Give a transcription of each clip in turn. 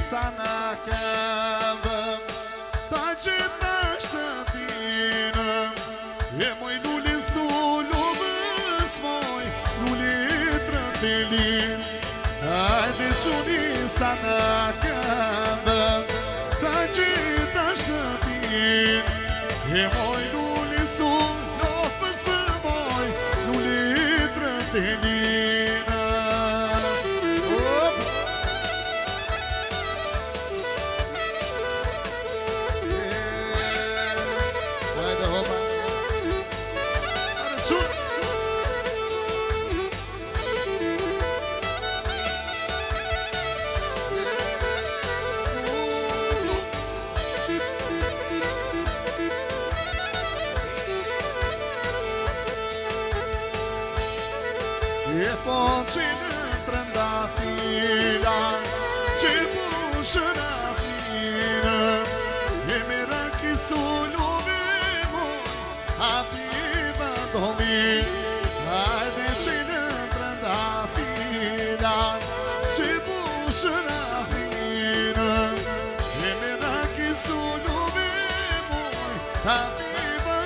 sa na këmbëm, ta gjitha shtëpinëm, e moj lulli su lumës moj, lulli trëndelin, hajde quni sa na këmbëm, ta gjitha shtëpin, e moj lulli su lumës moj, lulli trëndelin. E po që në trëndafila, që pushën afina, e me rakisu lume moj, apiva domin, hajde që në trëndafila, që pushën afina, e me rakisu lume moj, apiva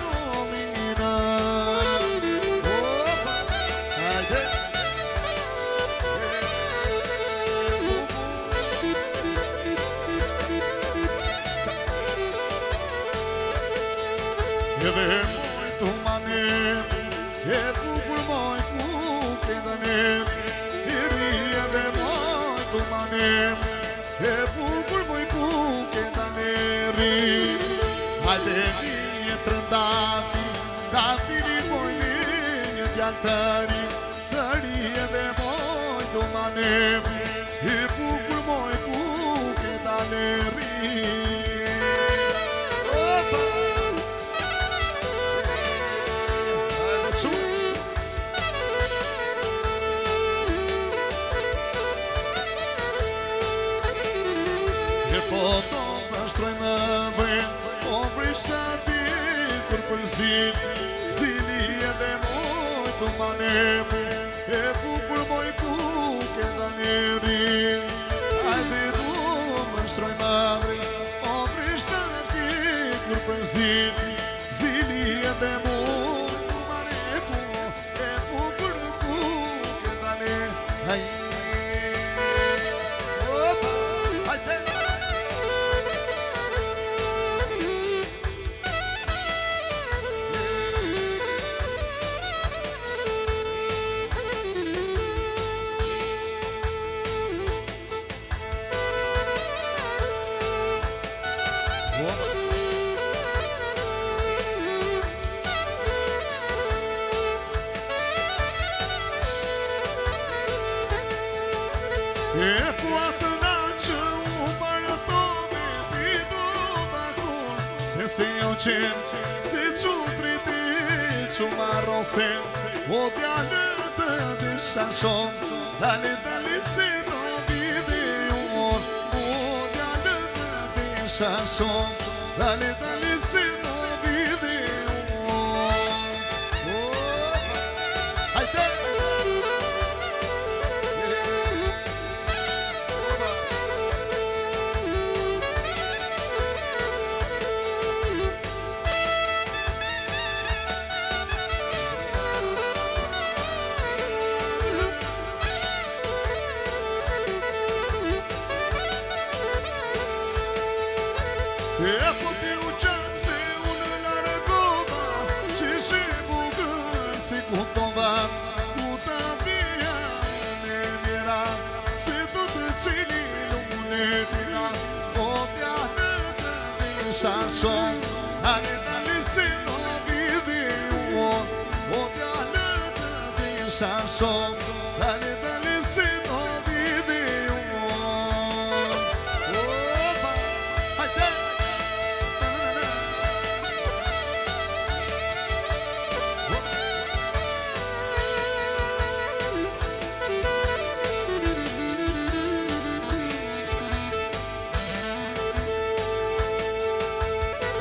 domina. Edhe moj të manem, e bukur moj ku këndanem, i ri edhe moj të manem, e bukur moj ku këndanem ri. Hajde një trëndafi, da fili moj një djallë të ri edhe moj të manem, e bukur moj ku këndanem ri. E po të pështroj më vren, po vrishtë ati kur përzit, zili edhe moj të manem, e bukur moj ku kënda njerin. Hajde du pështroj më vren, po vrishtë ati kur përzit, zili edhe moj të manem, e bukur ku kënda njerin. E po atë nga që u përëtove ti do bakon, se se jo qenë, se që triti që marrosen, o djallë të disha shumë, dali se do videon, o djallë të disha shumë, dali se do videon. Hajde! E po ti u qanë se unë largova, që shi bugën si kuptova, ku ta dhja në mjera, se do të qili lunë tira, o djallë të disha shumë, ale dali se do vidi uon, o djallë të disha shumë, ale dali se do vidi uon. Hajde!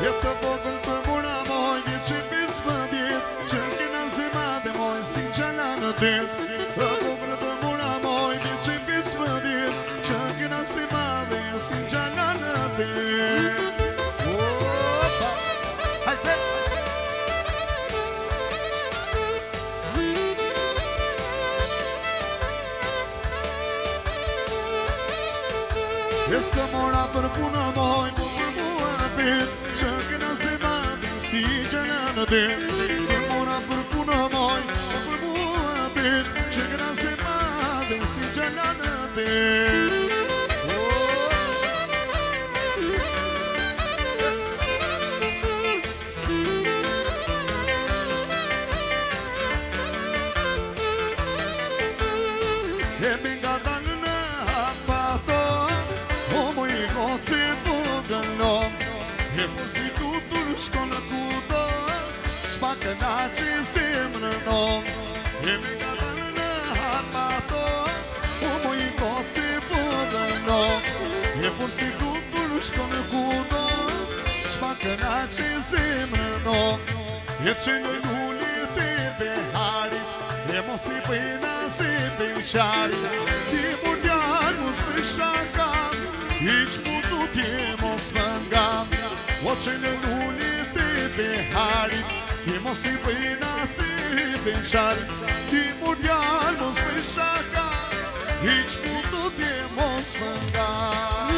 Jep të vogël të mura moj, një që pisë më djetë, që kena zemate moj, si gjala në det. Të vogël të mura moj, një që pisë më djetë, që kena zemate E s'të mora për punë mojnë për mua bit që këna se madhin si gjëna në dit s'të mora për punë mojnë për mua bit që këna se madhin si gjëna në dit E minga dalë në hapato O mu i goci pugëllon E po si tutur shko në kudo Shpa këna që si më në nom E minga dalë në hapato O mu i goci pugëllon E po si tutur shko në kudo Shpa këna që si më në nom E që në lulli të beharit E mos i bëjna si pënqari Ti mundjan mos për shaka Iq putu ti mos më ngam O që në lullit e beharit Ti mos i bëjna si pënqari Ti mundjan mos për shaka Iq putu ti mos më ngam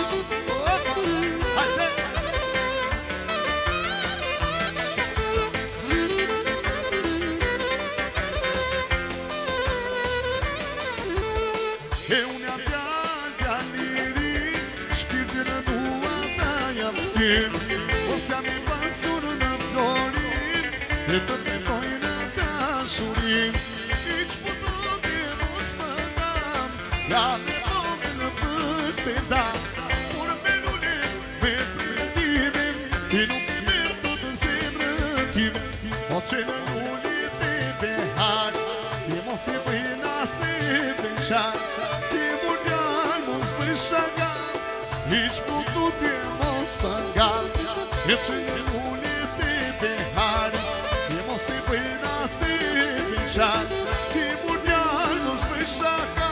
E unë jam djalliri Shpirtin e dua ta jam tim Os jam i pasur në florin E të tretoj në dashurin Iq putu ti mos më ngam Jam e vogë në përse dam Por me lullit me përdimin I nuk mirë të të zemrën time O që në lullit e behar Ti mos i bëjna si pënqar Shaka, iq putu ti mos pëngal E që në lullit e behari Ti mos i bëjna si pënqar Ti mundjan mos për shaka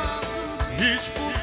Iq putu